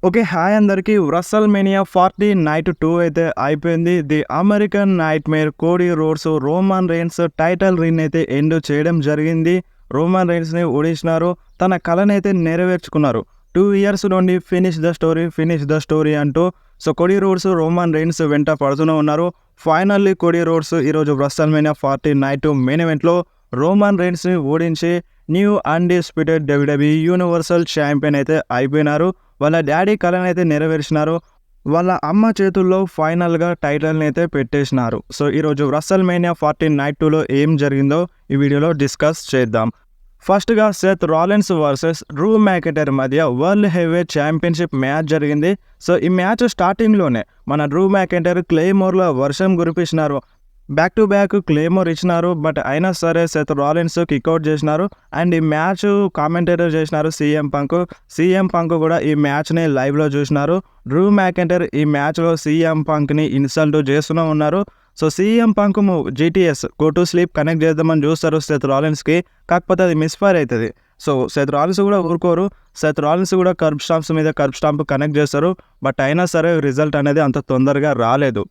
Okay. Hi అందరికీ. WrestleMania 40 night 2 అయితే అయిపోయింది. The American nightmare Cody Rhodes, Roman rains title reign అయితే end చేయడం జరిగింది. రోమన్ రెయిన్స్‌ని ఓడించినారు. తన కలనైతే నెరవేర్చుకున్నారు. 2 ఇయర్స్ నుండి ఫినిష్ ద స్టోరీ అంటూ కోడీ రోడ్స్, రోమన్ రెయిన్స్ వెంట పడుతూనే ఉన్నారు. ఫైనల్లీ కోడీ రోడ్స్ ఈరోజు WrestleMania 40 నైట్ మెయిన్ ఈవెంట్‌లో రోమన్ రెయిన్స్‌ని ఓడించి new undisputed WWE universal champion అయితే అయిపోయినారు. వాళ్ళ డ్యాడీ కలనైతే నెరవేర్చినారు. వాళ్ళ అమ్మ చేతుల్లో ఫైనల్‌గా టైటిల్‌ని అయితే పెట్టేసినారు. ఈరోజు WrestleMania 40 నైట్ 2లో ఏం జరిగిందో ఈ వీడియోలో డిస్కస్ చేద్దాం. ఫస్ట్‌గా Seth Rollins versus Drew McIntyre మధ్య వరల్డ్ హెవీవెయిట్ ఛాంపియన్‌షిప్ మ్యాచ్ జరిగింది. ఈ మ్యాచ్ స్టార్టింగ్‌లోనే మన డ్రూ మ్యాకింటైర్ క్లెయిమోర్‌ల వర్షం కురిపించినారు. బ్యాక్ టు బ్యాక్ క్లెయిమోర్ ఇచ్చినారు. బట్ అయినా సరే సెత్ రాలిన్స్ కిక్అవుట్ చేసినారు. అండ్ ఈ మ్యాచ్ కామెంటేటర్ చేసినారు సీఎం పంక్. సీఎం పంక్ కూడా ఈ మ్యాచ్ని లైవ్లో చూసినారు. డ్రూ మ్యాకింటైర్ ఈ మ్యాచ్లో సీఎం పంక్ని ఇన్సల్ట్ చేస్తూనే ఉన్నారు. CM punk GTS go to sleep connect చేద్దామని చూస్తారు సెత్ రాలిన్స్కి. కాకపోతే అది మిస్ఫైర్ అవుతుంది. సెత్ రాలిన్స్ కూడా ఊరుకోరు. సెత్ రాలిన్స్ కూడా కర్బ్ స్టాంప్స్ మీద కర్బ్ స్టాంప్ కనెక్ట్ చేస్తారు. బట్ అయినా సరే రిజల్ట్ అనేది అంత తొందరగా రాలేదు.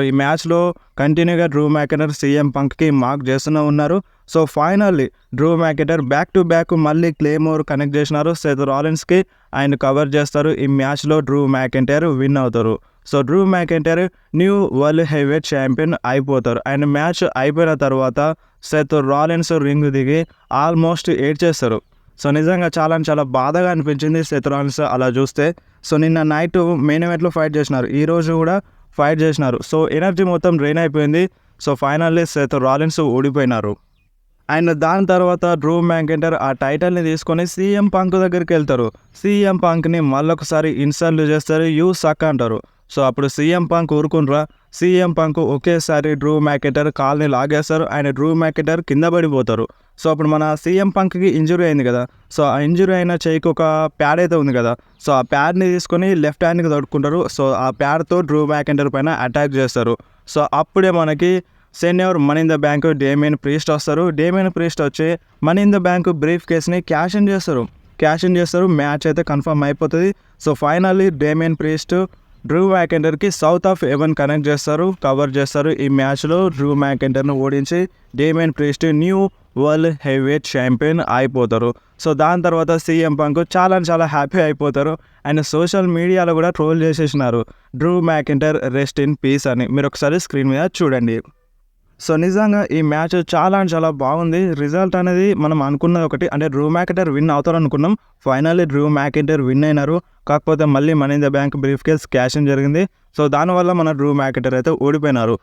ఈ మ్యాచ్లో కంటిన్యూగా డ్రూ మ్యాకింటైర్ సీఎం పంక్కి మార్క్ చేస్తూనే ఉన్నారు. Finally Drew McIntyre back to back మళ్ళీ క్లెయిమోర్ కనెక్ట్ చేసినారు సెత్ రాలిన్స్కి. ఆయన కవర్ చేస్తారు. ఈ మ్యాచ్లో డ్రూ మ్యాకింటైర్ విన్ అవుతారు. Drew McIntyre new world heavyweight champion అయిపోతారు. అండ్ మ్యాచ్ అయిపోయిన తర్వాత సెత్ రాలిన్స్ రింగ్ దిగి ఆల్మోస్ట్ ఏడ్చేస్తారు. నిజంగా చాలా బాధగా అనిపించింది సెత్ రాలిన్స్ అలా చూస్తే. నిన్న నైట్ మెయిన్ ఈవెంట్లో ఫైట్ చేసినారు. ఈరోజు కూడా ఫైట్ చేసినారు. ఎనర్జీ మొత్తం డ్రైన్ అయిపోయింది. ఫైనల్లీ సెత్ రాలిన్స్ ఓడిపోయినారు. అండ్ దాని తర్వాత డ్రూ మ్యాకింటైర్ ఆ టైటిల్ని తీసుకొని సీఎం పంక్ దగ్గరికి వెళ్తారు. సీఎం పంక్ని మళ్ళొకసారి ఇన్సల్ట్ చేస్తారు. యూ సక్ అంటారు. అప్పుడు సీఎం పంక్ ఊరుకుంటారా? సీఎం పంక్ ఒకేసారి డ్రూ మ్యాకింటైర్ కాల్ని లాగేస్తారు. ఆయన డ్రూ మ్యాకింటైర్ కింద పడిపోతారు. అప్పుడు మన సీఎం పంక్కి ఇంజురీ అయింది కదా. ఆ ఇంజురీ అయిన చేయికి ఒక ప్యాడ్ అయితే ఉంది కదా. ఆ ప్యాడ్ని తీసుకొని లెఫ్ట్ హ్యాండ్కి తడుకుంటారు. ఆ ప్యాడ్తో డ్రూ మ్యాకింటైర్ పైన అటాక్ చేస్తారు. అప్పుడే మనకి senor money in the bank Damian Priest వస్తారు. డేమియన్ ప్రీస్ట్ వచ్చి మనీ ఇన్ ద బ్యాంక్ బ్రీఫ్ కేస్ని క్యాష్ ఇన్ చేస్తారు. మ్యాచ్ అయితే కన్ఫర్మ్ అయిపోతుంది. ఫైనల్లీ డేమియన్ ప్రీస్ట్ డ్రూ మ్యాకింటైర్కి సౌత్ ఆఫ్ హెవెన్ కనెక్ట్ చేస్తారు, కవర్ చేస్తారు. ఈ మ్యాచ్లో డ్రూ మ్యాకింటైర్ను ఓడించి Damian Priest new world heavyweight champion అయిపోతారు. దాని తర్వాత సీఎం పంక్ చాలా హ్యాపీ అయిపోతారు. అండ్ సోషల్ మీడియాలో కూడా ట్రోల్ చేసేసినారు Drew McIntyre rest in peace అని. మీరు ఒకసారి స్క్రీన్ మీద చూడండి. నిజంగా ఈ మ్యాచ్ చాలా బాగుంది. రిజల్ట్ అనేది మనం అనుకున్నది ఒకటి, అంటే డ్రూ మ్యాకింటైర్ విన్ అవుతారు అనుకున్నాం. ఫైనల్లీ డ్రూ మ్యాకింటైర్ విన్ అయినారు. కాకపోతే మళ్ళీ money in the bank brief case cash in జరిగింది. దానివల్ల మన డ్రూ మ్యాకింటైర్ అయితే ఓడిపోయినారు.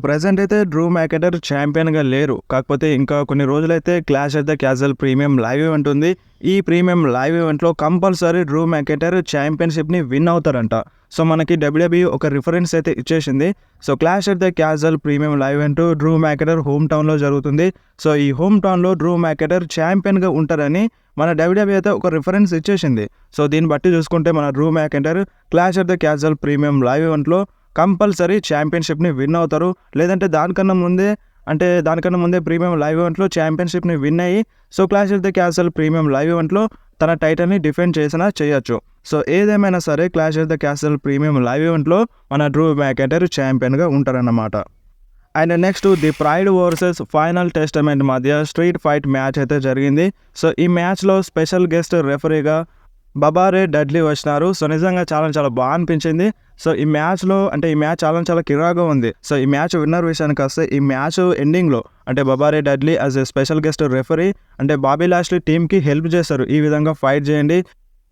ప్రెజెంట్ అయితే డ్రూ మ్యాకింటైర్ ఛాంపియన్గా లేరు. కాకపోతే ఇంకా కొన్ని రోజులైతే క్లాష్ అయితే క్యాజువల్ ప్రీమియం లైవ్ ఈవెంట్ ఉంది. ఈ ప్రీమియం లైవ్ ఈవెంట్లో కంపల్సరీ డ్రూ మ్యాకింటైర్ ఛాంపియన్షిప్ని విన్ అవుతారంట. మనకి WWE ఒక రిఫరెన్స్ అయితే ఇచ్చేసింది. Clash at the casual premium live event Drew McIntyre home టౌన్లో జరుగుతుంది. ఈ హోమ్ టౌన్లో డ్రూ మ్యాకింటైర్ ఛాంపియన్గా ఉంటారని మన WWE అయితే ఒక రిఫరెన్స్ ఇచ్చేసింది. దీన్ని బట్టి చూసుకుంటే మన Drew McIntyre clash at the casual premium live ఈవెంట్లో కంపల్సరీ ఛాంపియన్షిప్ని విన్ అవుతారు. లేదంటే దానికన్నా ముందే ప్రీమియం లైవ్ ఈవెంట్లో ఛాంపియన్షిప్ని విన్ అయ్యి clash at the casual premium live ఈవెంట్లో తన టైటిల్ని డిఫెండ్ చేసినా చేయొచ్చు. ఏదేమైనా సరే clash at the casual premium live ఈవెంట్లో మన డ్రూ మ్యాకింటైర్ ఛాంపియన్గా ఉంటారన్నమాట. And next the pride versus final testament మధ్య స్ట్రీట్ ఫైట్ మ్యాచ్ అయితే జరిగింది. ఈ మ్యాచ్లో special guest రెఫరీగా Baba Ray Dudley వచ్చినారు. నిజంగా చాలా బాగా అనిపించింది. ఈ మ్యాచ్లో ఈ మ్యాచ్ చాలా కిరాగా ఉంది. ఈ మ్యాచ్ విన్నర్ విషయానికి వస్తే ఈ మ్యాచ్ ఎండింగ్లో Bubba Ray Dudley as a special guest referee Bobby Lashley టీమ్కి హెల్ప్ చేస్తారు. ఈ విధంగా ఫైట్ చేయండి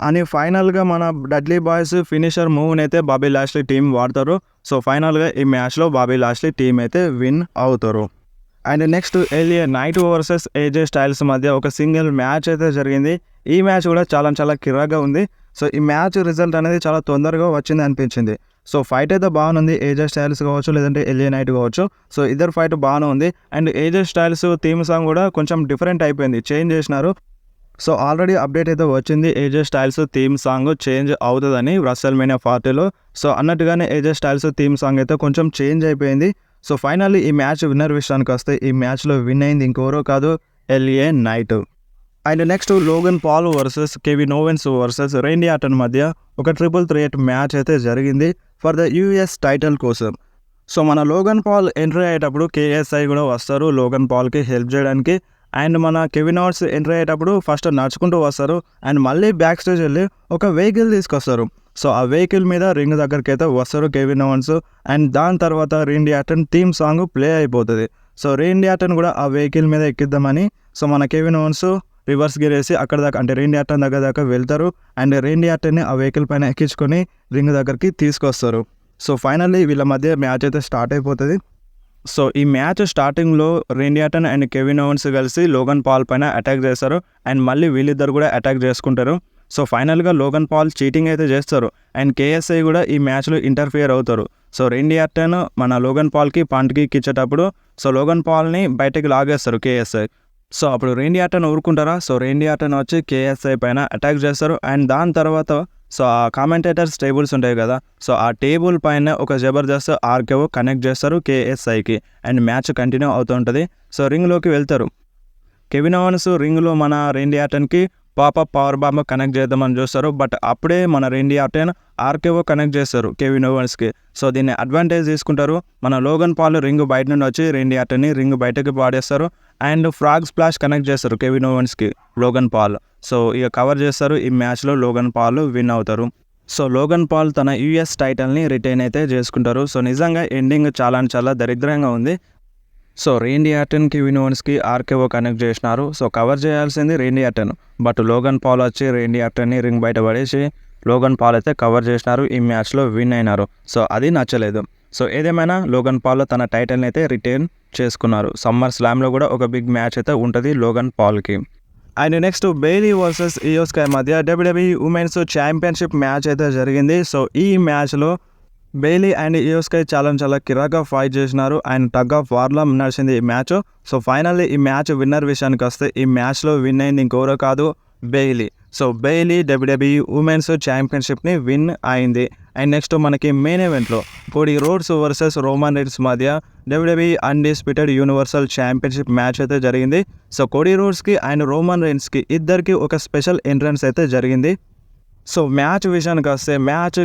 అని ఫైనల్గా మన డడ్లీ బాయ్స్ ఫినిషర్ మూవ్ని అయితే బాబీ లాష్లీ టీం వాడతారు. ఫైనల్గా ఈ మ్యాచ్లో బాబీ లాష్లీ టీం అయితే విన్ అవుతారు. And next LA Knight versus AJ Styles మధ్య ఒక సింగిల్ మ్యాచ్ అయితే జరిగింది. ఈ మ్యాచ్ కూడా చాలా కిరాగా ఉంది. ఈ మ్యాచ్ రిజల్ట్ అనేది చాలా తొందరగా వచ్చింది అనిపించింది. ఫైట్ అయితే బాగానే ఏజే స్టైల్స్ కావచ్చు, లేదంటే ఎలియా నైట్ కావచ్చు. ఇద్దరు ఫైట్ బాగానే ఉంది. అండ్ ఏజే స్టైల్స్ థీమ్ సాంగ్ కూడా కొంచెం డిఫరెంట్ అయిపోయింది, చేంజ్ చేసినారు. ఆల్రెడీ అప్డేట్ అయితే వచ్చింది ఏజే స్టైల్స్ థీమ్ సాంగ్ చేంజ్ అవుతుందని WrestleMania 40లో. అన్నట్టుగానే ఏజే స్టైల్స్ థీమ్ సాంగ్ అయితే కొంచెం చేంజ్ అయిపోయింది. ఫైనల్లీ ఈ మ్యాచ్ విన్నర్ విషయానికి వస్తే ఈ మ్యాచ్లో విన్ అయింది ఇంకెవరో కాదు, LA Knight. And next Logan Paul versus Kevin Owens versus Randy Orton మధ్య ఒక 3-3 మ్యాచ్ అయితే జరిగింది ఫర్ ద యూఎస్ టైటిల్ కోసం. సో మన లోగన్ పాల్ ఎంట్రీ అయ్యేటప్పుడు కేఎస్ఐ కూడా వస్తారు లోగన్ పాల్కి హెల్ప్ చేయడానికి. అండ్ మన కెవిన్ ఓవెన్స్ ఎంట్రీ అయ్యేటప్పుడు ఫస్ట్ నడుచుకుంటూ వస్తారు అండ్ మళ్ళీ బ్యాక్ స్టేజ్ వెళ్ళి ఒక వెహికల్ తీసుకొస్తారు. సో ఆ వెహికల్ మీద రింగ్ దగ్గరికి అయితే వస్తారు కెవిన్ ఓవెన్స్. అండ్ దాని తర్వాత రేండీ ఆర్టన్ థీమ్ సాంగ్ ప్లే అయిపోతుంది. సో రేండీ ఆర్టన్ కూడా ఆ వెహికల్ మీద ఎక్కిద్దామని సో మన కెవిన్ ఓవెన్స్ రివర్స్ గేర్ వేసి అక్కడ దాకా అంటే రేండీ ఆర్టన్ దగ్గర దాకా వెళ్తారు. అండ్ రేండీ ఆర్టన్ని ఆ వెహికల్ పైన ఎక్కించుకొని రింగ్ దగ్గరికి తీసుకొస్తారు. సో ఫైనల్లీ వీళ్ళ మధ్య మ్యాచ్ అయితే స్టార్ట్ అయిపోతుంది. సో ఈ మ్యాచ్ స్టార్టింగ్లో రేండీ ఆర్టన్ అండ్ కెవిన్ ఓవెన్స్ కలిసి లోగన్ పాల్ పైన అటాక్ చేస్తారు అండ్ మళ్ళీ వీళ్ళిద్దరు కూడా అటాక్ చేసుకుంటారు. సో ఫైనల్గా లోగన్ పాల్ చీటింగ్ అయితే చేస్తారు అండ్ కేఎస్ఐ కూడా ఈ మ్యాచ్లో ఇంటర్ఫియర్ అవుతారు. సో రేండీ ఆర్టన్ మన లోగన్ పాల్కి పంట్ కిక్ ఇచ్చేటప్పుడు సో లోగన్ పాల్ని బయటకు లాగేస్తారు కేఎస్ఐ. సో అప్పుడు రేండీ ఆర్టన్ ఊరుకుంటారా? సో రేండీ ఆర్టన్ వచ్చి కేఎస్ఐ పైన అటాక్ చేస్తారు అండ్ దాని తర్వాత సో ఆ కామెంటేటర్స్ టేబుల్స్ ఉంటాయి కదా, సో ఆ టేబుల్ పైన ఒక జబర్దస్త్ ఆర్కేఓ కనెక్ట్ చేస్తారు కేఎస్ఐకి అండ్ మ్యాచ్ కంటిన్యూ అవుతుంటుంది. సో రింగ్లోకి వెళ్తారు. కెవిన్ ఓవెన్స్ రింగ్లో మన రేండీ ఆర్టన్కి పాపప్ పవర్ బాంబ్ కనెక్ట్ చేద్దామని చూస్తారు. బట్ అప్పుడే మన రేండీ ఆర్టన్ ఆర్కేఓ కనెక్ట్ చేస్తారు కెవిన్ ఓవెన్స్కి. సో దీన్ని అడ్వాంటేజ్ తీసుకుంటారు. మన లోగన్ పాల్ రింగ్ బయట నుండి వచ్చి రేండీ ఆర్టన్ని రింగ్ బయటకి పాడేస్తారు అండ్ ఫ్రాగ్ స్ప్లాష్ కనెక్ట్ చేస్తారు కెవిన్ ఓవెన్స్కి లోగన్ పాల్. సో ఇక కవర్ చేస్తారు. ఈ మ్యాచ్లో లోగన్ పాల్ విన్ అవుతారు. సో లోగన్ పాల్ తన యూఎస్ టైటిల్ని రిటైన్ అయితే చేసుకుంటారు. సో నిజంగా ఎండింగ్ చాలా దరిద్రంగా ఉంది. సో రేండీ ఆర్టన్ కెవిన్ ఓవెన్స్కి ఆర్కేఓ కనెక్ట్ చేసినారు. సో కవర్ చేయాల్సింది రేండీ ఆర్టన్, బట్ లోగన్ పాల్ వచ్చి రేండీ ఆర్టన్ని రింగ్ బయట పడేసి లోగన్ పాల్ అయితే కవర్ చేసినారు. ఈ మ్యాచ్లో విన్ అయినారు. సో అది నచ్చలేదు. సో ఏదేమైనా లోగన్ పాల్ తన టైటిల్ని అయితే రిటైన్ చేసుకున్నారు. సమ్మర్ స్లామ్లో కూడా ఒక బిగ్ మ్యాచ్ అయితే ఉంటుంది లోగన్ పాల్కి. And next Bayley versus Iyo Sky మధ్య డబ్ల్యూడబ్ల్యూఈ ఉమెన్స్ ఛాంపియన్షిప్ మ్యాచ్ అయితే జరిగింది. సో ఈ మ్యాచ్లో బెయిలీ అండ్ ఇయో స్కై చాలా కిరాగా ఫైట్ చేసినారు అండ్ టగ్ ఆఫ్ వార్లో నడిచింది ఈ మ్యాచ్. సో ఫైనల్లీ ఈ మ్యాచ్ విన్నర్ విషయానికి వస్తే ఈ మ్యాచ్లో విన్ అయింది ఇంకెవరో కాదు, Bayley. So Bayley WWE women's ఛాంపియన్షిప్ని విన్ అయింది. అండ్ నెక్స్ట్ మనకి మెయిన్ ఈవెంట్లో Cody Rhodes versus Roman Reigns మధ్య WWE undisputed universal championship match అయితే జరిగింది. సో కోడీ రోడ్స్కి అండ్ రోమన్ రీన్స్కి ఇద్దరికి ఒక స్పెషల్ ఎంట్రన్స్ అయితే జరిగింది. సో మ్యాచ్ విషయానికి వస్తే మ్యాచ్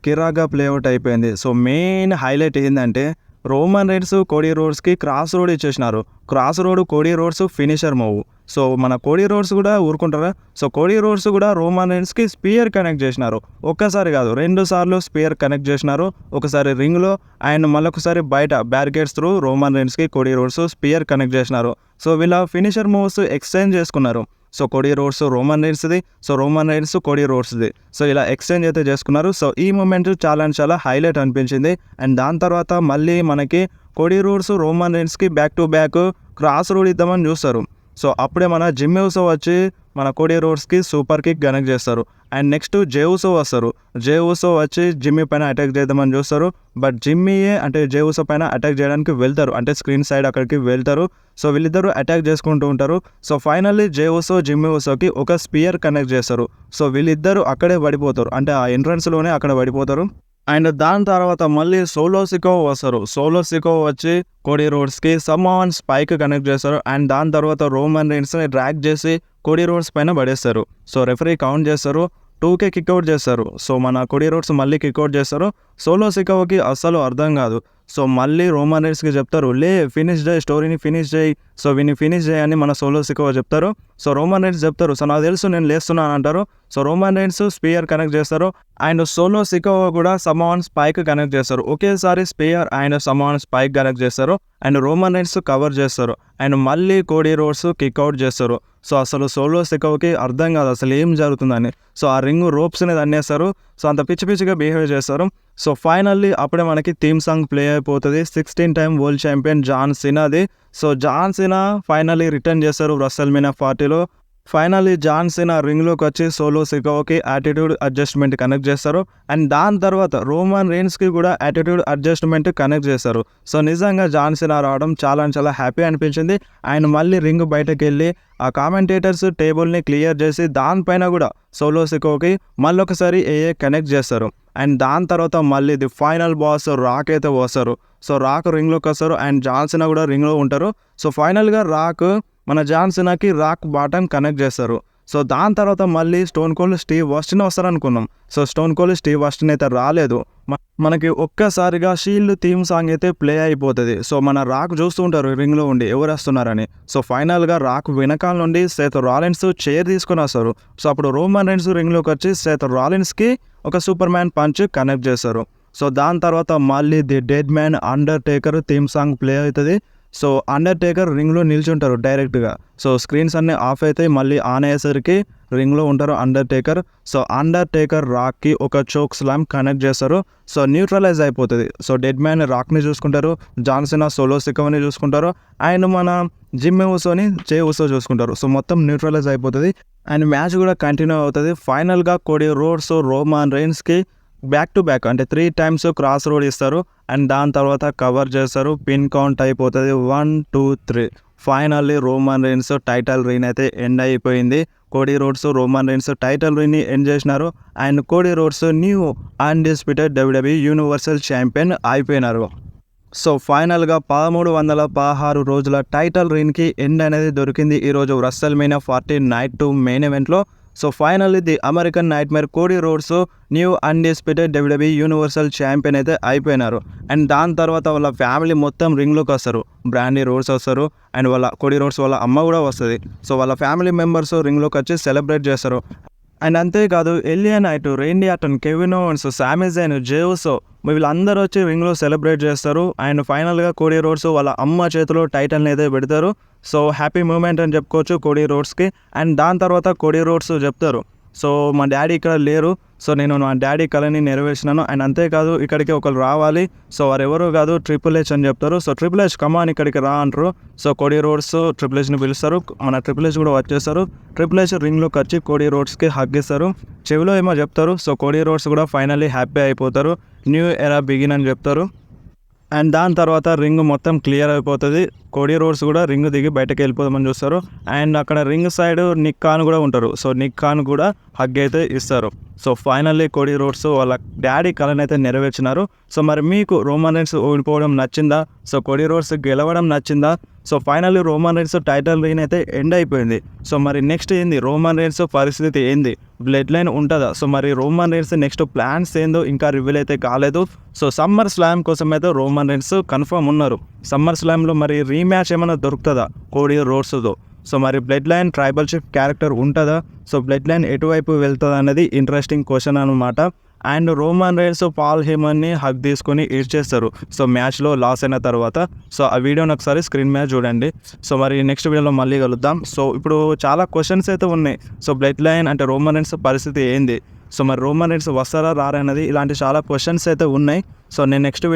కిరాగా ప్లేఅవుట్ అయిపోయింది. సో మెయిన్ హైలైట్ ఏంటంటే రోమన్ రీన్స్ కోడీ రోడ్స్కి క్రాస్ రోడ్ ఇచ్చేసినారు. Cross road Cody Rhodes finisher move. So మన కోడీ రోడ్స్ కూడా ఊరుకుంటారా? సో కోడీ రోడ్స్ కూడా రోమన్ రీన్స్కి స్పియర్ కనెక్ట్ చేసినారు. ఒక్కసారి కాదు 2 సార్లు స్పియర్ కనెక్ట్ చేసినారు. ఒకసారి రింగ్లో అండ్ మళ్ళొకసారి బయట బ్యారికేడ్స్ త్రూ రోమన్ రీన్స్కి కోడీ రోడ్స్ స్పియర్ కనెక్ట్ చేసినారు. సో వీళ్ళ ఫినిషర్ మూవ్స్ ఎక్స్చేంజ్ చేసుకున్నారు. సో కోడీ రోడ్స్ రోమన్ రీన్స్ది, సో రోమన్ రీన్స్ కోడీ రోడ్స్ది. సో ఇలా ఎక్స్చేంజ్ అయితే చేసుకున్నారు. సో ఈ మూమెంట్ చాలా హైలైట్ అనిపించింది. అండ్ దాని తర్వాత మళ్ళీ మనకి కోడీ రోడ్స్ రోమన్ రీన్స్కి back to back cross road ఇద్దామని చూస్తారు. సో అప్పుడే మన జిమ్ యూసో వచ్చి మన కోడీ రోడ్స్కి సూపర్ కిక్ కనెక్ట్ చేస్తారు. అండ్ నెక్స్ట్ జే ఊసో వస్తారు. జే ఊసో వచ్చి జిమ్మీ పైన అటాక్ చేద్దామని చూస్తారు. బట్ జిమ్మీయే అంటే జే ఊసో పైన అటాక్ చేయడానికి వెళ్తారు, అంటే స్క్రీన్ సైడ్ అక్కడికి వెళ్తారు. సో వీళ్ళిద్దరూ అటాక్ చేసుకుంటూ ఉంటారు. సో ఫైనల్లీ జే ఊసో జిమ్మీ ఊసోకి ఒక స్పియర్ కనెక్ట్ చేస్తారు. సో వీళ్ళిద్దరూ అక్కడే పడిపోతారు, అంటే ఆ ఎంట్రన్స్లోనే అక్కడ పడిపోతారు. అండ్ దాని తర్వాత మళ్ళీ సోలో సికో వస్తారు. సోలో సికో వచ్చి కోడీ రోడ్స్కి సమ్మాన్ స్పైక్ కనెక్ట్ చేస్తారు. అండ్ దాని తర్వాత రోమన్ రీన్స్ని డ్రాగ్ చేసి కోడీ రోడ్స్ పైన పడేస్తారు. సో రెఫరీ కౌంట్ చేస్తారు, 2K కిక్అవుట్ చేస్తారు. సో మన కోడీ రోడ్స్ మళ్ళీ కిక్అవుట్ చేస్తారు. సోలో సికోకి అస్సలు అర్థం కాదు. సో మళ్ళీ రోమన్ రీన్స్కి చెప్తారు, ఫినిష్ చేయి, స్టోరీని ఫినిష్ చేయి, సో వీని ఫినిష్ చేయని మన సోలో సికో చెప్తారు. సో రోమన్ రీన్స్ చెప్తారు, సో నాకు తెలుసు నేను లేస్తున్నాను అంటారు. So Roman Reigns spear connect చేస్తారు అండ్ సోలో సికో కూడా సమాన్ స్పైక్ కనెక్ట్ చేస్తారు. ఒకేసారి spear and Samoan spike connect చేస్తారు అండ్ రోమన్ రీన్స్ కవర్ చేస్తారు అండ్ మళ్ళీ కోడీ రోడ్స్ కిక్అవుట్ చేస్తారు. సో అసలు సోలో సికోకి అర్థం కాదు అసలు ఏం జరుగుతుందని. సో ఆ రింగ్ రోప్స్ని తన్నేస్తారు. సో అంత పిచ్చిగా బిహేవ్ చేస్తారు. సో ఫైనల్లీ అప్పుడే మనకి థీమ్ సాంగ్ ప్లే అయిపోతుంది. 16 టైమ్ వరల్డ్ ఛాంపియన్ జాన్ సినాది. So John Cena finally return చేస్తారు WrestleMania 40లో. ఫైనల్లీ జాన్ సినా రింగ్లోకి వచ్చి సోలో సికోకి యాటిట్యూడ్ అడ్జస్ట్మెంట్ కనెక్ట్ చేస్తారు అండ్ దాని తర్వాత రోమన్ రీన్స్కి కూడా యాటిట్యూడ్ అడ్జస్ట్మెంట్ కనెక్ట్ చేస్తారు. సో నిజంగా జాన్ సినా రావడం చాలా హ్యాపీ అనిపించింది. ఆయన మళ్ళీ రింగ్ బయటకు వెళ్ళి ఆ కామెంటేటర్స్ టేబుల్ని క్లియర్ చేసి దానిపైన కూడా సోలో సికోకి మళ్ళీ ఒకసారి కనెక్ట్ చేస్తారు. అండ్ దాని తర్వాత మళ్ళీ ది ఫైనల్ బాస్ రాక్ అయితే వస్తారు. సో రాక్ రింగ్లోకి వస్తారు అండ్ జాన్ సినా కూడా రింగ్లో ఉంటారు. సో ఫైనల్గా రాక్ మన జాన్ సినాకి రాక్ బాటన్ కనెక్ట్ చేస్తారు. సో దాని తర్వాత మళ్ళీ స్టోన్ కోల్డ్ స్టీవ్ ఆస్టిన్ వస్తారనుకున్నాం. So Stone Cold Steve Austin అయితే రాలేదు. మనకి ఒక్కసారిగా షీల్డ్ థీమ్ సాంగ్ అయితే ప్లే అయిపోతుంది. సో మన రాక్ చూస్తూ ఉంటారు రింగ్లో ఉండి ఎవరు వస్తున్నారని. సో ఫైనల్గా రాక్ వెనకాల నుండి సేత్ రాలిన్స్ చైర్ తీసుకొని వస్తారు. సో అప్పుడు రోమన్ రైన్స్ రింగ్లోకి వచ్చి సేత్ రాలిన్స్కి ఒక సూపర్ మ్యాన్ పంచ్ కనెక్ట్ చేస్తారు. సో దాని తర్వాత మళ్ళీ the dead man under taker theme song play అవుతుంది. సో అండర్ టేకర్ రింగ్లో నిల్చుంటారు డైరెక్ట్గా. సో స్క్రీన్స్ అన్నీ ఆఫ్ అవుతాయి, మళ్ళీ ఆన్ అయ్యేసరికి రింగ్లో ఉంటారు Undertaker. So Undertaker రాక్కి ఒక చోక్ స్లామ్ కనెక్ట్ చేస్తారు. సో న్యూట్రలైజ్ అయిపోతుంది. సో డెడ్ మ్యాన్ రాక్ని చూసుకుంటారు, జాన్ సినా సోలో సికోని చూసుకుంటారు, అండ్ మన జిమ్ ఊసోని జే ఊసో చూసుకుంటారు. సో మొత్తం న్యూట్రలైజ్ అయిపోతుంది అండ్ మ్యాచ్ కూడా కంటిన్యూ అవుతుంది. ఫైనల్గా కోడీ రోడ్స్ రోమన్ రైన్స్కి బ్యాక్ టు బ్యాక్ అంటే 3 times క్రాస్ రోడ్ ఇస్తారు అండ్ దాని తర్వాత కవర్ చేస్తారు. పిన్ కౌంట్ అయిపోతుంది 1 2 3. Finally Roman Reigns title reign అయితే ఎండ్ అయిపోయింది. Cody Rhodes Roman Reigns title రీన్ని ఎండ్ చేసినారు and Cody Rhodes new undisputed WWE universal champion అయిపోయినారు. సో ఫైనల్గా 1316 రోజుల టైటిల్ రీన్కి ఎండ్ అనేది దొరికింది ఈరోజు WrestleMania 40 నైట్ 2 మెయిన్ ఈవెంట్లో. So finally the American nightmare Cody Rhodes new undisputed WWE universal champion అయితే అయిపోయినారు. అండ్ దాని తర్వాత వాళ్ళ ఫ్యామిలీ మొత్తం రింగ్లోకి వస్తారు. బ్రాండీ రోడ్స్ వస్తారు అండ్ వాళ్ళ కోడీ రోడ్స్ వాళ్ళ అమ్మ కూడా వస్తుంది. సో వాళ్ళ ఫ్యామిలీ మెంబర్స్ రింగ్లోకి వచ్చి సెలబ్రేట్ చేస్తారు. అండ్ అంతేకాదు ఎలియా నైట్, రేండీ ఆర్టన్, కెవిన్ ఓవెన్స్, సామీ జైన్, జే ఊసో వీళ్ళందరూ వచ్చి రింగ్లో సెలబ్రేట్ చేస్తారు. అండ్ ఫైనల్గా కోడీ రోడ్స్ వాళ్ళ అమ్మ చేతిలో టైటిల్ని అయితే పెడతారు. సో హ్యాపీ మూమెంట్ అని చెప్పుకోవచ్చు కోడీ రోడ్స్కి. అండ్ దాని తర్వాత కోడీ రోడ్స్ చెప్తారు, సో మా డాడీ ఇక్కడ లేరు, సో నేను మా డాడీ కళని నెరవేర్చినాను. అండ్ అంతేకాదు ఇక్కడికి ఒకరు రావాలి, సో వారు ఎవరో కాదు ట్రిపుల్ హెచ్ అని చెప్తారు. సో ట్రిపుల్ హెచ్ కమాన్ ఇక్కడికి రా అంటారు. సో కోడీ రోడ్స్ ట్రిపుల్ హెచ్ని పిలుస్తారు, మన ట్రిపుల్ హెచ్ కూడా వచ్చేస్తారు. ట్రిపుల్ హెచ్ రింగ్లోకి వచ్చి కోడీ రోడ్స్కి హగ్ ఇస్తారు, చెవిలో ఏమో చెప్తారు. సో కోడీ రోడ్స్ కూడా ఫైనల్లీ హ్యాపీ అయిపోతారు, న్యూ ఎరా బిగిన్ అని చెప్తారు. అండ్ దాని తర్వాత రింగ్ మొత్తం క్లియర్ అయిపోతుంది. కోడీ రోడ్స్ కూడా రింగ్ దిగి బయటకు వెళ్ళిపోదామని చూస్తారు. అండ్ అక్కడ రింగ్ సైడ్ నిక్ ఖాన్ కూడా ఉంటారు. సో నిక్ ఖాన్ కూడా హగ్ అయితే ఇస్తారు. సో ఫైనల్లీ కోడీ రోడ్స్ వాళ్ళ డాడీ కళని అయితే నెరవేర్చినారు. సో మరి మీకు రోమన్ రైన్స్ ఓడిపోవడం నచ్చిందా? సో కోడీ రోడ్స్ గెలవడం నచ్చిందా? So finally Roman Reigns title reign అయితే ఎండ్ అయిపోయింది. సో మరి నెక్స్ట్ ఏంది, రోమన్ రైన్స్ పరిస్థితి ఏంది, బ్లడ్ లైన్ ఉంటుందా? సో మరి రోమన్ రైన్స్ నెక్స్ట్ ప్లాన్స్ ఏందో ఇంకా రివీల్ అయితే కాలేదు. సో సమ్మర్ స్లామ్ కోసం అయితే రోమన్ రైన్స్ కన్ఫర్మ్ ఉన్నారు. సమ్మర్ స్లామ్లో మరి రీమ్యాచ్ ఏమైనా దొరుకుతుందా కోడీ రోడ్స్తో? సో మరి Bloodline tribal chief character ఉంటుందా? సో బ్లడ్ లైన్ ఎటువైపు వెళ్తుంది అనేది ఇంట్రెస్టింగ్ క్వశ్చన్ అనమాట. అండ్ రోమన్ రైన్స్ పాల్ హేమన్ని హగ్ తీసుకొని ఇడ్చేస్తారు సో మ్యాచ్లో లాస్ అయిన తర్వాత. సో ఆ వీడియోని ఒకసారి స్క్రీన్ మీద చూడండి. సో మరి నెక్స్ట్ వీడియోలో మళ్ళీ కలుద్దాం. సో ఇప్పుడు చాలా క్వశ్చన్స్ అయితే ఉన్నాయి. సో బ్లడ్ లైన్ అంటే రోమన్ రైన్స్ పరిస్థితి ఏంది, సో మరి రోమన్ రైన్స్ వస్తారా రారా అనేది ఇలాంటి చాలా క్వశ్చన్స్ అయితే ఉన్నాయి. సో నేను నెక్స్ట్